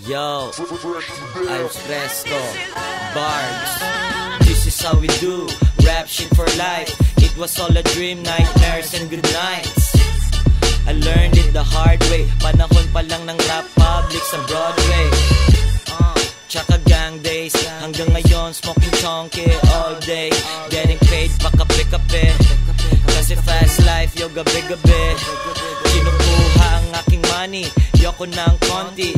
Yo, I'm Fresco, Barbs. This is how we do, rap shit for life. It was all a dream, nightmares and good nights. I learned it the hard way. Panahon pa lang ng rap public sa Broadway. Tsaka gang days, hanggang ngayon smoking chonky all day. Getting paid pa kape-kape, kasi fast life, yo gabi-gabi. Kinukuha ang aking money, yoko ng konti.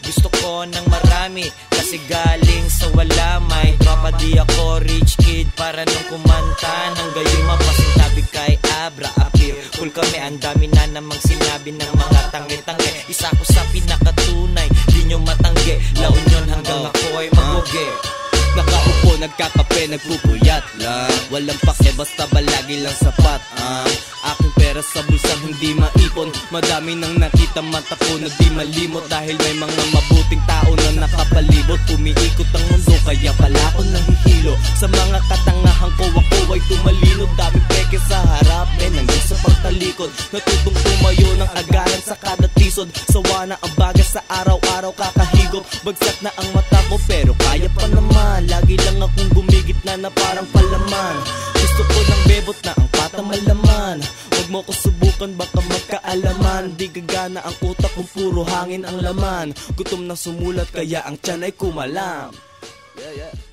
Gusto ko ng marami, kasi galing sa wala. May tropa di ako rich kid, para nung kumanta ng gayon mapasintabi kay Abra Appear. Cool kami, ang dami na namang sinabi ng mga tangi-tangi. Isa ko sa pinakatunay, di nyo matanggi. La Union hanggang ako ay mag-ugi. Nakaupo, nagkakape, nagpupuyat lang. Walang pake, basta balagi lang sapat. Aking pera sa bulsang hindi maipon. Madami nang nakita mata ko na di malimot. Dahil may mga mabuting tao na nakapalibot. Umiikot ang mundo, kaya pala ako nahihilo. Sa mga katangahan ko, ako ay tumalino. Dami peke sa harap, hanggang sa pagtalikod. Natutong tumayo ng agaran sa kada tisod. Sawa na ang baga sa araw-araw kakahigop. Bagsak na ang mata ko, pero kaya pa naman. Lagi lang akong gumigit na parang palaman. Gusto ko ng bebot na ang pata malaman. Huwag mo ko subukan, baka magkaalaman. Di gagana ang utak kung puro hangin ang laman. Gutom na sumulat, kaya ang tiyan ay kumalam. Yeah.